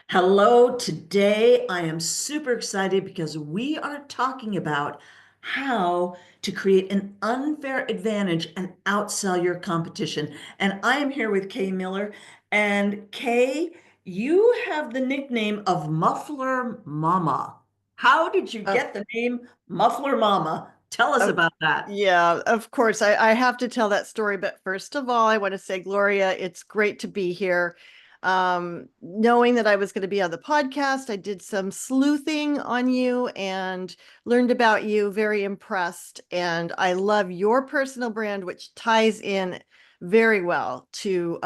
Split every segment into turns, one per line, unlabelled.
Hello, today I am super excited because we are talking about how to create an unfair advantage and outsell your competition. And I am here with Kay Miller. And Kay, you have the nickname of Muffler Mama. How did you
Oh,
get the name Muffler Mama? Tell us
of,
about that.
yeah, of course. I have to tell that story. But first of all, I want to say, Gloria, it's great to be here. Knowing that I was going to be on the podcast, I did some sleuthing on you and learned about you. Very impressed. And I love your personal brand, which ties in very well to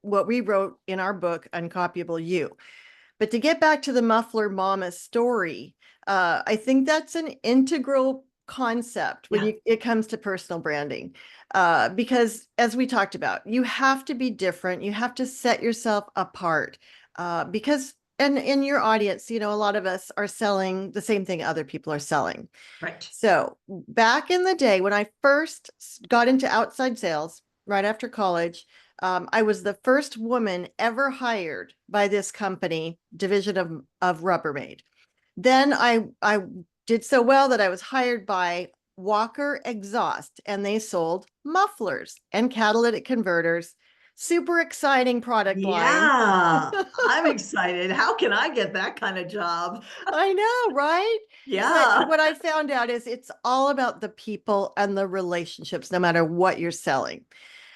what we wrote in our book, Uncopyable You. But to get back to the Muffler Mama story, I think that's an integral concept when
Yeah,
it comes to personal branding. Because as we talked about, you have to be different. You have to set yourself apart. Because and in your audience, a lot of us are selling the same thing other people are selling.
right.
So back in the day when I first got into outside sales, right after college, I was the first woman ever hired by this company, division of Rubbermaid. Then I did so well that I was hired by Walker Exhaust, and they sold mufflers and catalytic converters. Super exciting product line.
Yeah, I'm excited. How can I get that kind of job?
I know, right? But
Yeah,
what I found out is it's all about the people and the relationships, no matter what you're selling.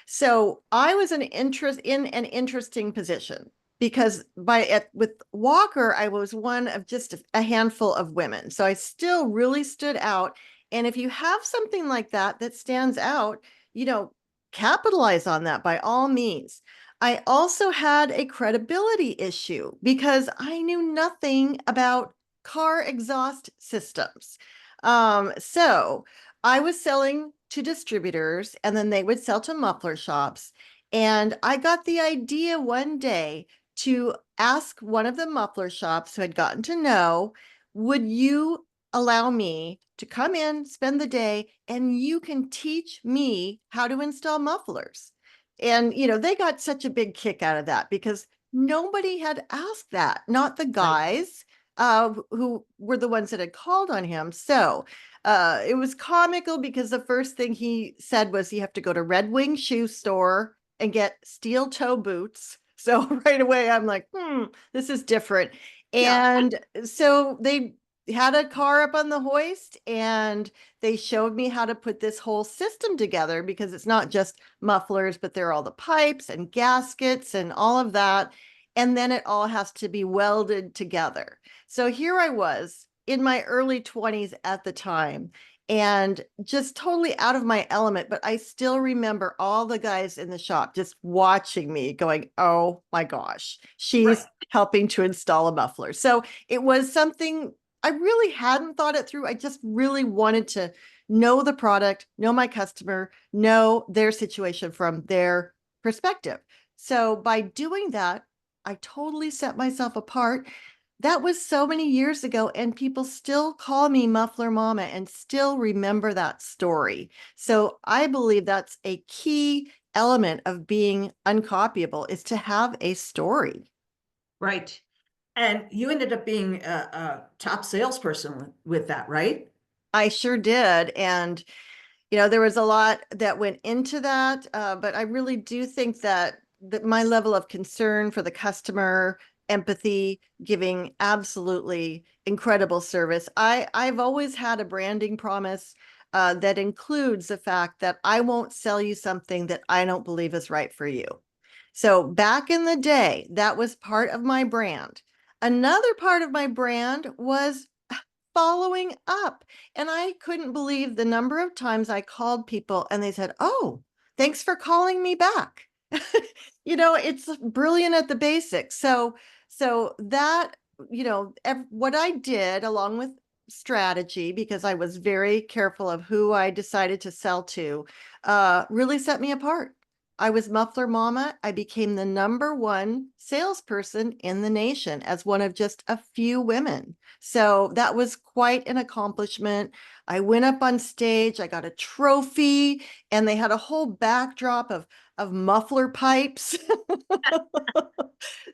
So I was in an interesting position because with Walker, I was one of just a handful of women. So I still really stood out. And if you have something like that that stands out, you know, capitalize on that by all means. I also had a credibility issue because I knew nothing about car exhaust systems. So I was selling to distributors and then they would sell to muffler shops. And I got the idea one day to ask one of the muffler shops who had gotten to know, would you allow me to come in, spend the day, and you can teach me how to install mufflers? And, they got such a big kick out of that because nobody had asked that, not the
right.
guys who were the ones that had called on him. So it was comical because the first thing he said was you have to go to Red Wing Shoe Store and get steel toe boots. So right away, I'm like, this is different.
Yeah.
And so they had a car up on the hoist and they showed me how to put this whole system together because it's not just mufflers, but there are all the pipes and gaskets and all of that. And then it all has to be welded together. So here I was in my early 20s at the time and just totally out of my element. But I still remember all the guys in the shop just watching me going, oh my gosh,
Right.
she's helping to install a muffler. So it was something I really hadn't thought it through. I just really wanted to know the product, know my customer, know their situation from their perspective. So by doing that, I totally set myself apart. That was so many years ago, and people still call me Muffler Mama and still remember that story. So I believe that's a key element of being uncopyable is to have a story.
Right. And you ended up being a top salesperson with that, right?
I sure did. And, there was a lot that went into that. But I really do think that my level of concern for the customer, empathy, giving absolutely incredible service. I've always had a branding promise that includes the fact that I won't sell you something that I don't believe is right for you. So back in the day, that was part of my brand. Another part of my brand was following up. And I couldn't believe the number of times I called people and they said, oh, thanks for calling me back. It's brilliant at the basics. So that, what I did along with strategy, because I was very careful of who I decided to sell to, really set me apart. I was Muffler Mama. I became the number one salesperson in the nation as one of just a few women. So that was quite an accomplishment. I went up on stage, I got a trophy, and they had a whole backdrop of muffler pipes.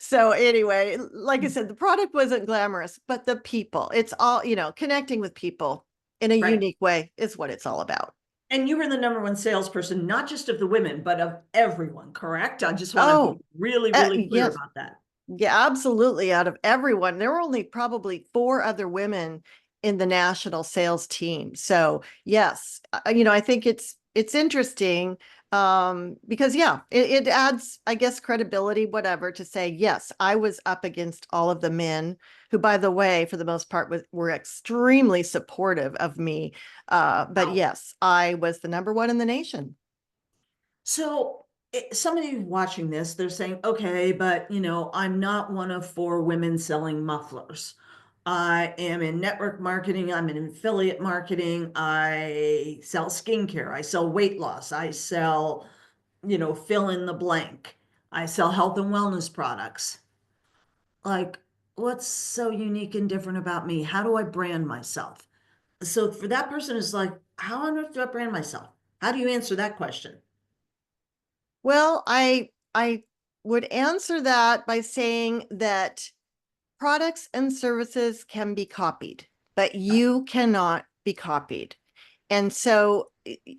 So anyway, like I said, the product wasn't glamorous, but the people, it's all, connecting with people in a
Right.
unique way is what it's all about.
And you were the number one salesperson, not just of the women, but of everyone, correct? I just want to be
Oh,
really, really clear
yes.
about that.
Yeah, absolutely. Out of everyone, there were only probably four other women in the national sales team. So yes, I think it's interesting because yeah, it adds, I guess, credibility, whatever, to say yes, I was up against all of the men who, by the way, for the most part, were extremely supportive of me. But
Wow.
yes, I was the number one in the nation.
So somebody watching this, they're saying, okay, but I'm not one of four women selling mufflers. I am in network marketing. I'm in affiliate marketing. I sell skincare. I sell weight loss. I sell, fill in the blank. I sell health and wellness products. Like, what's so unique and different about me? How do I brand myself? So for that person, it's like, how on earth do I brand myself? How do you answer that question?
Well, I would answer that by saying that products and services can be copied, but you cannot be copied. And so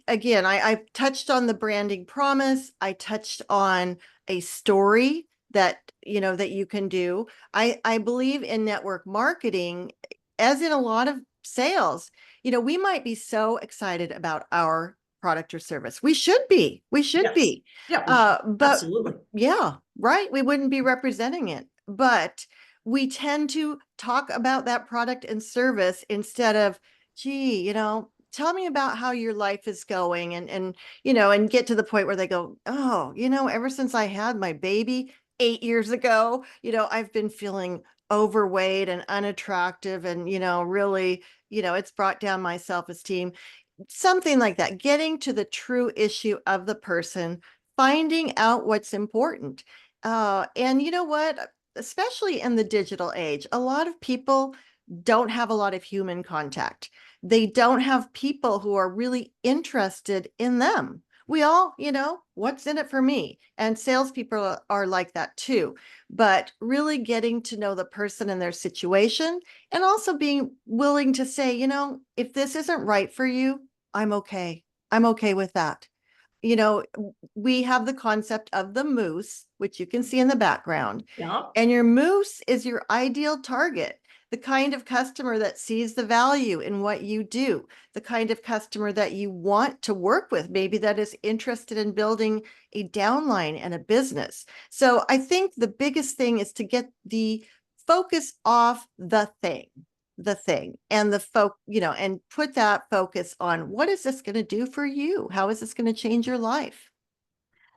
again, I touched on the branding promise. I touched on a story that you can do. I believe in network marketing, as in a lot of sales. We might be so excited about our product or service. We should be. We should
Yes.
be.
Yeah,
But
absolutely.
yeah, right. We wouldn't be representing it. But we tend to talk about that product and service instead of, gee, tell me about how your life is going, and get to the point where they go, oh, ever since I had my baby 8 years ago, I've been feeling overweight and unattractive, and really, it's brought down my self-esteem. Something like that, getting to the true issue of the person, finding out what's important. And you know what, especially in the digital age, a lot of people don't have a lot of human contact. They don't have people who are really interested in them. We all, what's in it for me? And salespeople are like that too. But really getting to know the person and their situation, and also being willing to say, if this isn't right for you, I'm okay. I'm okay with that. You know, we have the concept of the moose, which you can see in the background.
Yeah.
And your moose is your ideal target, the kind of customer that sees the value in what you do, the kind of customer that you want to work with, maybe that is interested in building a downline and a business. So I think the biggest thing is to get the focus off the thing and and put that focus on, what is this going to do for you? How is this going to change your life?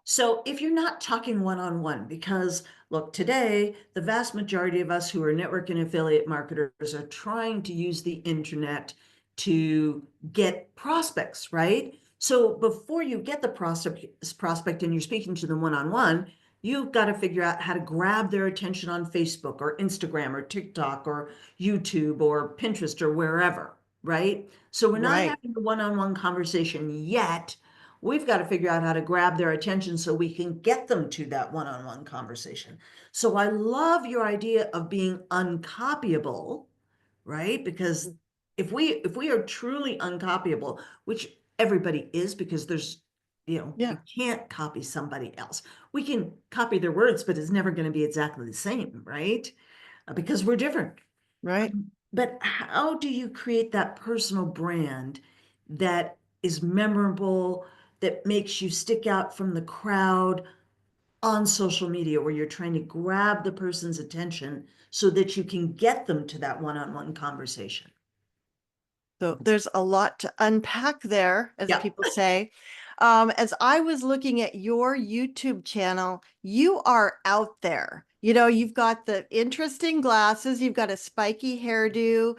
So if you're not talking one-on-one, because look, today, the vast majority of us who are network and affiliate marketers are trying to use the internet to get prospects, right? So before you get the prospect and you're speaking to them one-on-one, you've got to figure out how to grab their attention on Facebook or Instagram or TikTok or YouTube or Pinterest or wherever, right? So we're not
Right.
having the one-on-one conversation yet. We've got to figure out how to grab their attention so we can get them to that one-on-one conversation. So I love your idea of being uncopyable, right? Because if we are truly uncopyable, which everybody is, because
Yeah.
you can't copy somebody else. We can copy their words, but it's never going to be exactly the same, right? Because we're different.
Right.
But how do you create that personal brand that is memorable, that makes you stick out from the crowd on social media, where you're trying to grab the person's attention so that you can get them to that one-on-one conversation?
So there's a lot to unpack there, as
Yeah.
people say. As I was looking at your YouTube channel, you are out there. You've got the interesting glasses, you've got a spiky hairdo,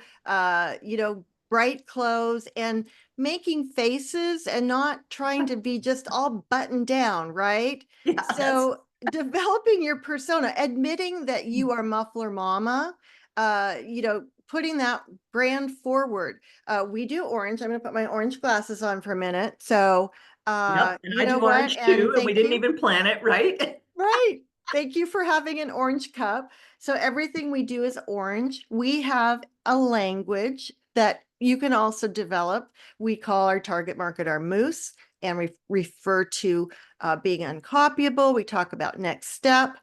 bright clothes, and making faces and not trying to be just all buttoned down, right?
Yeah, that's
So developing your persona, admitting that you are Muffler Mama, putting that brand forward. We do orange. I'm going to put my orange glasses on for a minute. So,
yep. And
you
I
know
do
what?
orange too,
And
and we
thank
didn't
you.
even plan it, right?
Right. Thank you for having an orange cup. So everything we do is orange. We have a language that you can also develop. We call our target market our moose, and we refer to being uncopyable. We talk about next step.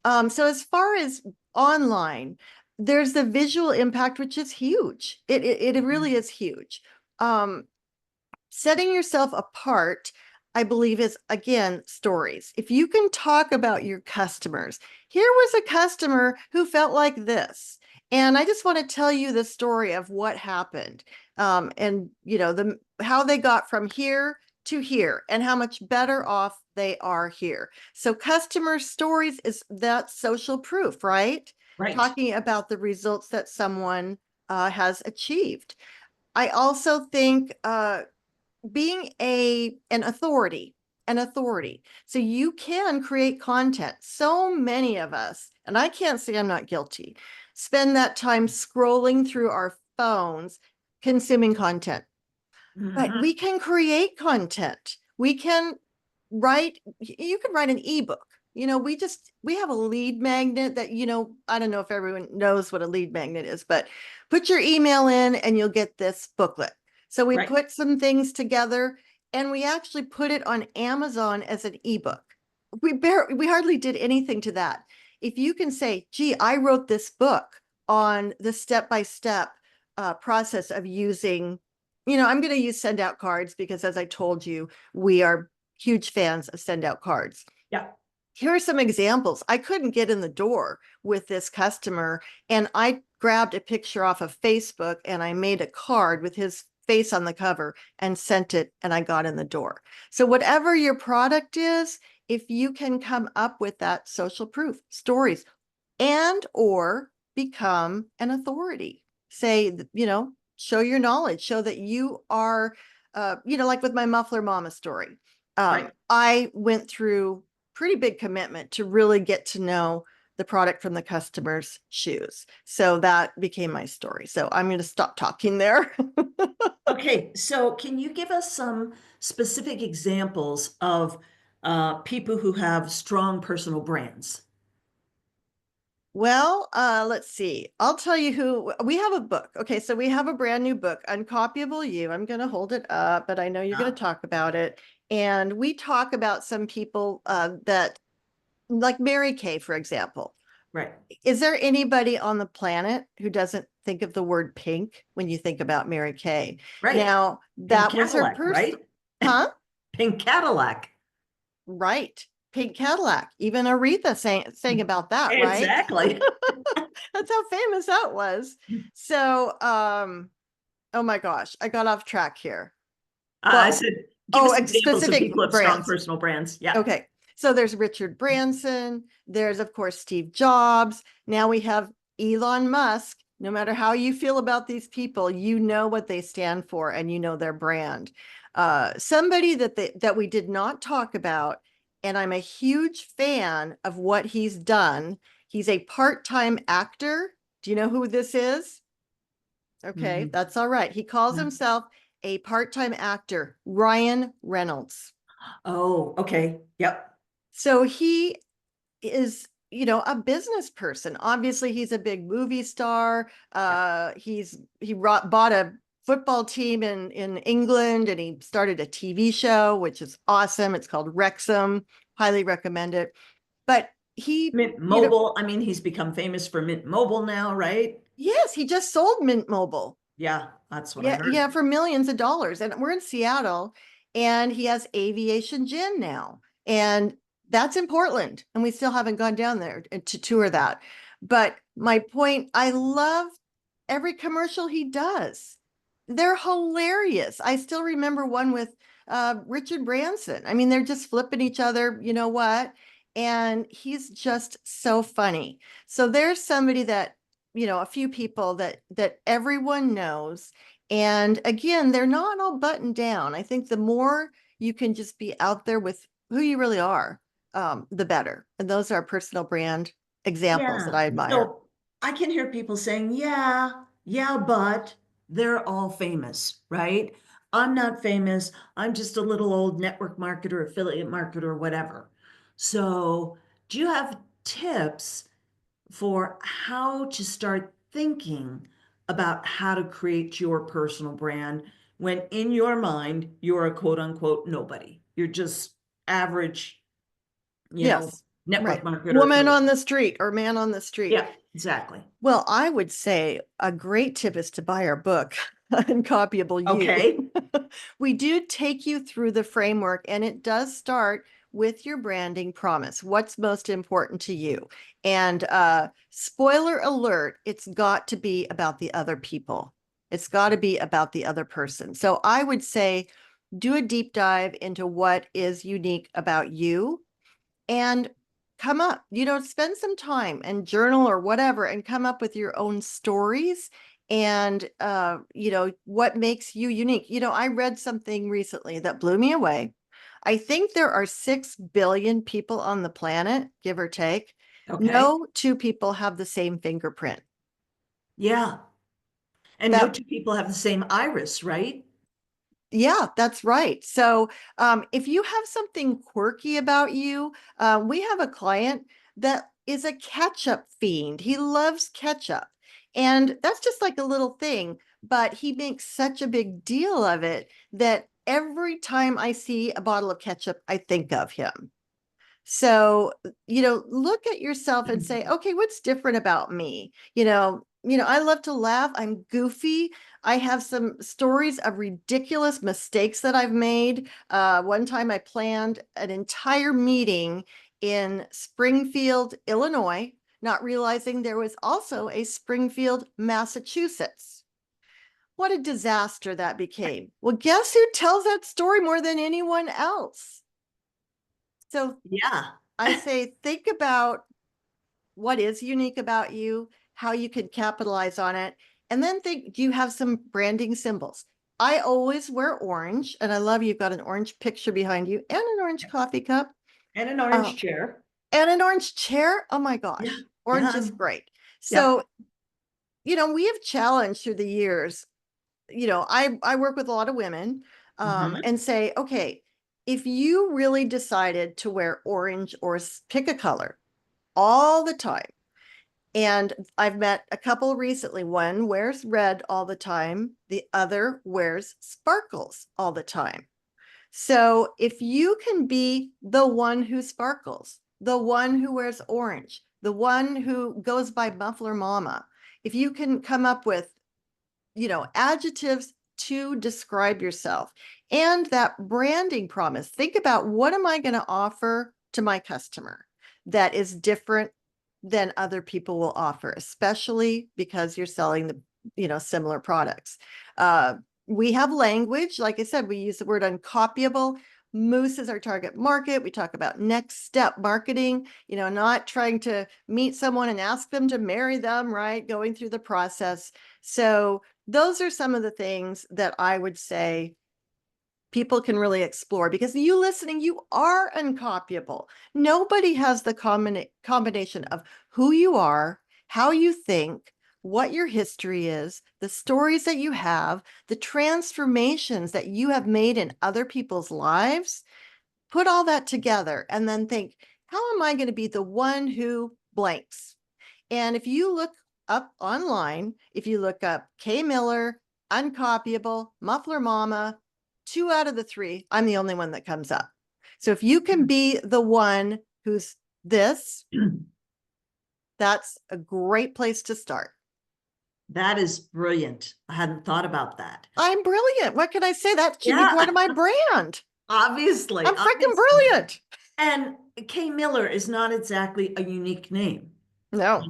So as far as online, there's the visual impact, which is huge. It really is huge. Um, Setting yourself apart, I believe, is again stories. If you can talk about your customers, here was a customer who felt like this, and I just want to tell you the story of what happened, and the how they got from here to here, and how much better off they are here. So customer stories is that social proof, right?
Right.
Talking about the results that someone has achieved. I also think being an authority. So you can create content. So many of us, and I can't say I'm not guilty, spend that time scrolling through our phones consuming content. But
Mhm.
we can create content. We can you can write an ebook. We have a lead magnet that, I don't know if everyone knows what a lead magnet is, but put your email in and you'll get this booklet. So we
Right.
put some things together and we actually put it on Amazon as an ebook. We hardly did anything to that. If you can say, gee, I wrote this book on the step-by-step process of using, I'm going to use send out cards because, as I told you, we are huge fans of send out cards.
Yeah.
Here are some examples. I couldn't get in the door with this customer, and I grabbed a picture off of Facebook and I made a card with his face on the cover and sent it, and I got in the door. So, whatever your product is, if you can come up with that social proof, stories, and or become an authority, say, show your knowledge, show that you are, like with my muffler mama story.
Right.
I went through pretty big commitment to really get to know the product from the customer's shoes, so that became my story. So I'm going to stop talking there.
Okay, so can you give us some specific examples of people who have strong personal brands?
Well, let's see. I'll tell you who we have a book. Okay, so we have a brand new book, Uncopyable You. I'm going to hold it up, but I know you're going to
Ah,
talk about it. And we talk about some people that, like Mary Kay, for example.
right,
Is there anybody on the planet who doesn't think of the word pink when you think about Mary Kay?
right.
Now,
Pink
that was her
Cadillac,
person,
right?
huh?
Pink Cadillac.
Right. Pink Cadillac. Even Aretha sang about that, right?
Exactly.
That's how famous that was. So, oh my gosh, I got off track here.
I
Well,
said, give
oh,
us examples of
specific
people who have strong
brands.
personal brands. Yeah,
Okay. So there's Richard Branson. There's, of course, Steve Jobs. Now we have Elon Musk. No matter how you feel about these people, you know what they stand for and you know their brand. Somebody that we did not talk about, and I'm a huge fan of what he's done. He's a part-time actor. Do you know who this is? Okay,
mhm.
that's all right. He calls
Yeah.
himself a part-time actor, Ryan Reynolds.
Oh, okay. Yep.
So he is, a business person. Obviously, he's a big movie star.
Yep.
Bought a football team in England, and he started a TV show, which is awesome. It's called Wrexham. Highly recommend it. But he,
Mint Mobile. I mean, he's become famous for Mint Mobile now, right?
yes, he just sold Mint Mobile.
Yeah, that's what I
Yeah,
heard.
yeah, for millions of dollars. And we're in Seattle, and he has Aviation Gin now. And that's in Portland. And we still haven't gone down there to tour that. But my point, I love every commercial he does. They're hilarious. I still remember one with Richard Branson. I mean, they're just flipping each other, you know what? And he's just so funny. So there's somebody that, a few people that everyone knows, and again, they're not all buttoned down. I think the more you can just be out there with who you really are, the better. And those are personal brand examples that
Yeah.
I admire.
So I can hear people saying, yeah, yeah, but they're all famous, right? I'm not famous. I'm just a little old network marketer, affiliate marketer, whatever. So Do you have tips for how to start thinking about how to create your personal brand when in your mind you're a quote unquote nobody? You're just average,
Yes,
network
right.
marketer.
Woman on the street or man on the street.
Yeah, exactly.
Well, I would say a great tip is to buy our book, Uncopyable You.
Okay.
We do take you through the framework, and it does start with your branding promise. What's most important to you? And spoiler alert, it's got to be about the other people. It's got to be about the other person. So I would say do a deep dive into what is unique about you and come up, spend some time and journal or whatever and come up with your own stories and what makes you unique. I read something recently that blew me away. I think there are 6 billion people on the planet, give or take.
Okay.
No two people have the same fingerprint.
Yeah. And no
That
two people have the same iris, right?
Yeah, that's right. So if you have something quirky about you, we have a client that is a ketchup fiend. He loves ketchup. And that's just like a little thing, but he makes such a big deal of it that every time I see a bottle of ketchup, I think of him. So, look at yourself and say, okay, what's different about me? I love to laugh. I'm goofy. I have some stories of ridiculous mistakes that I've made. One time I planned an entire meeting in Springfield, Illinois, not realizing there was also a Springfield, Massachusetts. What a disaster that became. Well, guess who tells that story more than anyone else? So
Yeah.
I say, think about what is unique about you, how you could capitalize on it, and then think, do you have some branding symbols? I always wear orange, and I love you've got an orange picture behind you and an orange coffee cup
And an
uh,
orange chair.
and an orange chair. Oh my
Yeah.
gosh,
Yeah.
orange is great.
Yep.
So, we have challenged through the years. I work with a lot of women
Hmm.
and say, okay, if you really decided to wear orange or pick a color all the time. And I've met a couple recently. One wears red all the time, the other wears sparkles all the time. So if you can be the one who sparkles, the one who wears orange, the one who goes by Muffler Mama, if you can come up with adjectives to describe yourself and that branding promise. Think about what am I going to offer to my customer that is different than other people will offer, especially because you're selling similar products. Uh, we have language. Like I said, we use the word uncopyable. Moose is our target market. We talk about next step marketing, not trying to meet someone and ask them to marry them, right? Going through the process. So those are some of the things that I would say people can really explore because you listening, you are uncopyable. Nobody has the combination of who you are, how you think, what your history is, the stories that you have, the transformations that you have made in other people's lives. Put all that together and then think, how am I going to be the one who blanks? And if you look up online, if you look up Kay Miller, Uncopyable, Muffler Mama, 2 out of the 3, I'm the only one that comes up. So if you can be the one who's this, that's a great place to start.
That is brilliant. I hadn't thought about that.
I'm brilliant. What can I say? That should be
Yeah,
part of my brand.
obviously,
I'm freaking
obviously.
brilliant.
And Kay Miller is not exactly a unique name.
No,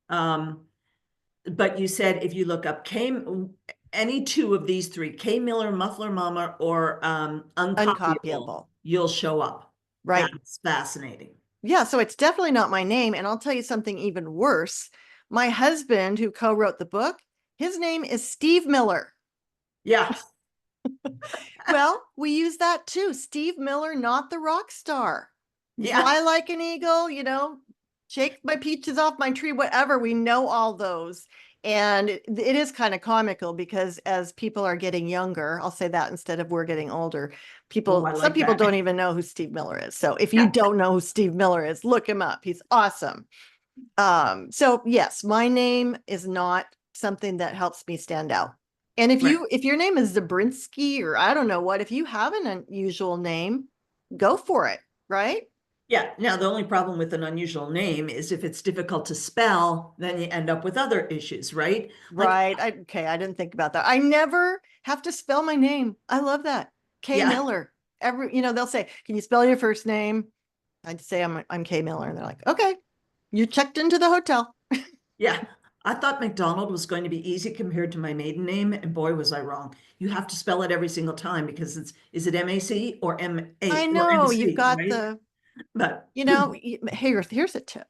Right? But you said if you look up any two of these three, Kay Miller, Muffler Mama, or Uncopyable,
uncopyable.
you'll show up.
Right.
That's fascinating.
Yeah, so it's definitely not my name. And I'll tell you something even worse. My husband, who co wrote the book, his name is Steve Miller.
Yeah.
Well, we use that too. Steve Miller, not the rock star.
Yeah.
Fly like an eagle, shake my peaches off my tree, whatever. We know all those. And it is kind of comical because as people are getting younger, I'll say that instead of we're getting older,
Oh, I
some
like
people don't
that.
even know who Steve Miller is. So if you
Yeah,
don't know who Steve Miller is, look him up. He's awesome. So yes, my name is not something that helps me stand out. And
right.
if your name is Zabrinsky or I don't know what, if you have an unusual name, go for it, right?
Yeah. Now, the only problem with an unusual name is if it's difficult to spell, then you end up with other issues, right? Like,
Right. Okay, I didn't think about that. I never have to spell my name. I love that. K
yeah,
Miller. They'll say, "Can you spell your first name?" I'd say I'm K Miller, and they're like, "Okay, you checked into the hotel."
yeah. I thought McDonald was going to be easy compared to my maiden name, and boy, was I wrong. You have to spell it every single time because is it MAC or
I
M8 or
know you've
MC,
got
right? But
here's a tip.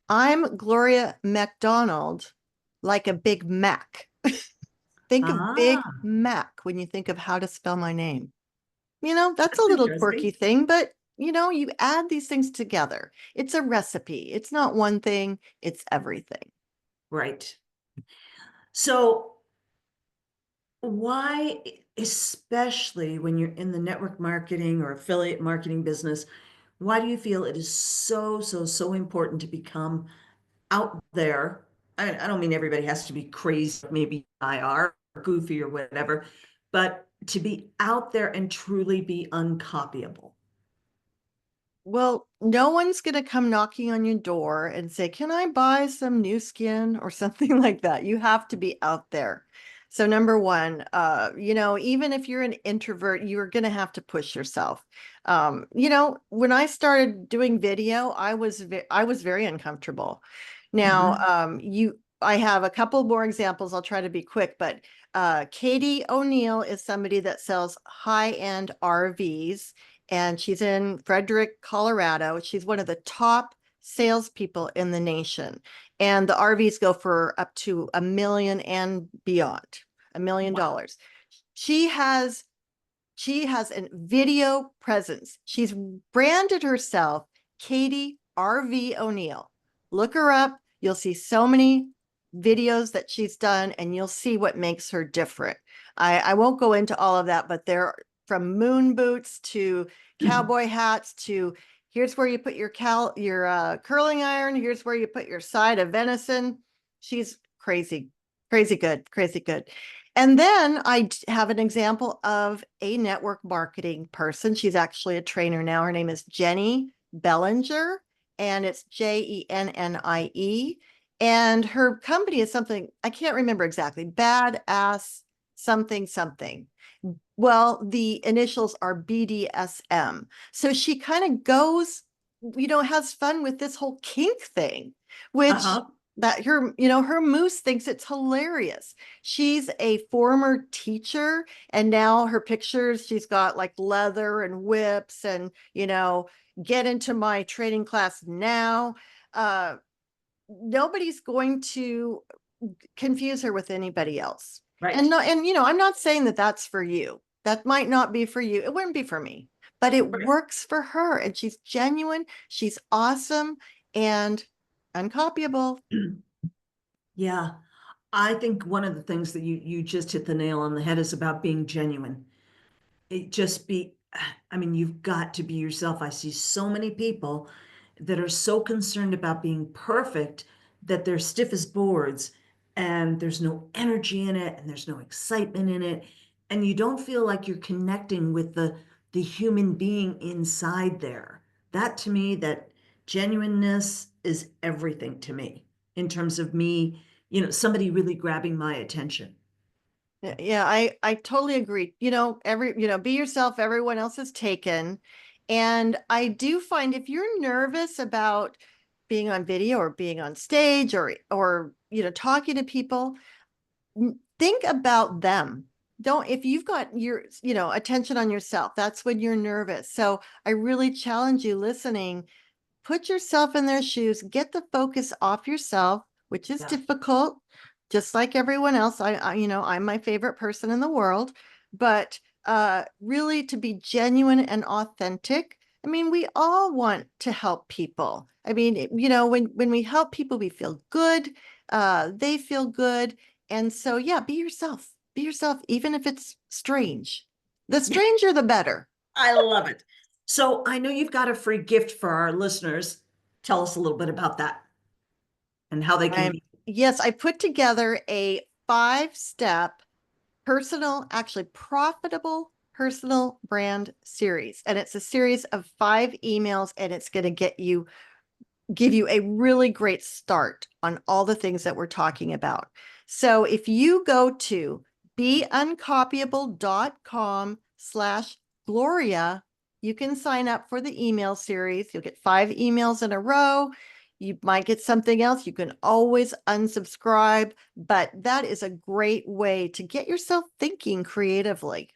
I'm Gloria MacDonald, like a Big Mac. Think of Big
ah,
Mac when you think of how to spell my name. That's a
that's
little quirky
interesting.
thing, but you add these things together. It's a recipe. It's not one thing, it's everything.
Right. So why, especially when you're in the network marketing or affiliate marketing business, why do you feel it is so, so, so important to become out there? I don't mean everybody has to be crazy, maybe I are, or goofy or whatever, but to be out there and truly be uncopyable.
Well, no one's going to come knocking on your door and say, "Can I buy some new skin?" or something like that. You have to be out there. So number one, even if you're an introvert, you're going to have to push yourself. When I started doing video, I was very uncomfortable. Now,
Mhm.
I have a couple more examples. I'll try to be quick, but Katie O'Neill is somebody that sells high-end RVs, and she's in Frederick, Colorado. She's one of the top salespeople in the nation. And the RVs go for up to 1 million and beyond,
Wow.
$1 million. She has she has a video presence. She's branded herself Katie RV O'Neill. Look her up. You'll see so many videos that she's done, and you'll see what makes her different. I won't go into all of that, but they're from moon boots to cowboy hats to here's where you put your curling iron. Here's where you put your side of venison. She's crazy, crazy good, crazy good. And then I have an example of a network marketing person. She's actually a trainer now. Her name is Jenny Bellinger, and it's Jennie. And her company is something I can't remember exactly, badass something something. Well, the initials are BDSM. So she kind of goes, has fun with this whole kink thing, which
Uh-huh.
her moose thinks it's hilarious. She's a former teacher, and now her pictures, she's got like leather and whips and, get into my training class now. Uh, Nobody's going to confuse her with anybody else. And
Right.
no, and I'm not saying that that's for you. That might not be for you. It wouldn't be for me, but it
Right.
works for her. And she's genuine. She's awesome and uncopyable.
Yeah. I think one of the things that you just hit the nail on the head is about being genuine. It just be, I mean, you've got to be yourself. I see so many people that are so concerned about being perfect that they're stiff as boards and there's no energy in it and there's no excitement in it. And you don't feel like you're connecting with the human being inside there. That to me, that genuineness is everything to me in terms of me, somebody really grabbing my attention.
Yeah, I totally agree. Be yourself, everyone else is taken. And I do find if you're nervous about being on video or being on stage or talking to people, think about them. Don't If you've got your attention on yourself, that's when you're nervous. So I really challenge you listening, put yourself in their shoes, get the focus off yourself, which is
Yeah.
difficult, just like everyone else. I'm my favorite person in the world, but really to be genuine and authentic. I mean, we all want to help people. I mean, when we help people, we feel good. They feel good. And so, yeah, be yourself. Be yourself, even if it's strange. The stranger, the better.
I love it. So I know you've got a free gift for our listeners. Tell us a little bit about that and how they can
I'm
be.
Yes, I put together a 5-step personal, actually profitable personal brand series. And it's a series of 5 emails, and it's going to give you a really great start on all the things that we're talking about. So if you go to beuncopyable.com/Gloria, you can sign up for the email series. You'll get 5 emails in a row. You might get something else. You can always unsubscribe, but that is a great way to get yourself thinking creatively.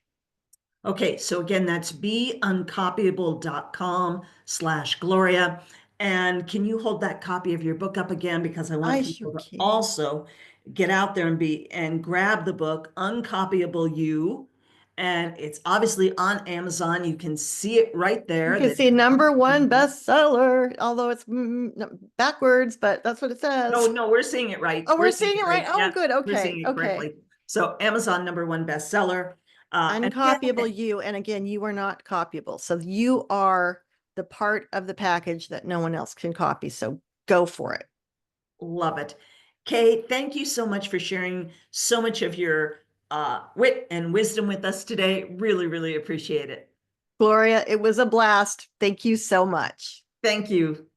Okay, so again, that's beuncopyable.com/Gloria. And can you hold that copy of your book up again? Because I want
I
people
sure
to
can.
also get out there and grab the book, Uncopyable You. And it's obviously on Amazon. You can see it right
You
there
can
that
see #1 bestseller, although it's no, backwards, but that's what it
no,
says.
no, we're seeing it right.
Oh,
We're
we're
seeing
seeing
it
it right.
right.
Oh,
Yeah,
good.
we're
Okay.
seeing it
Okay.
correctly. So Amazon #1 bestseller. And
Uncopyable
again,
you. And again, you are not copyable. So you are the part of the package that no one else can copy. So go for it.
love it. Kay, thank you so much for sharing so much of your wit and wisdom with us today. Really, really appreciate it.
Gloria, it was a blast. Thank you so much.
Thank you.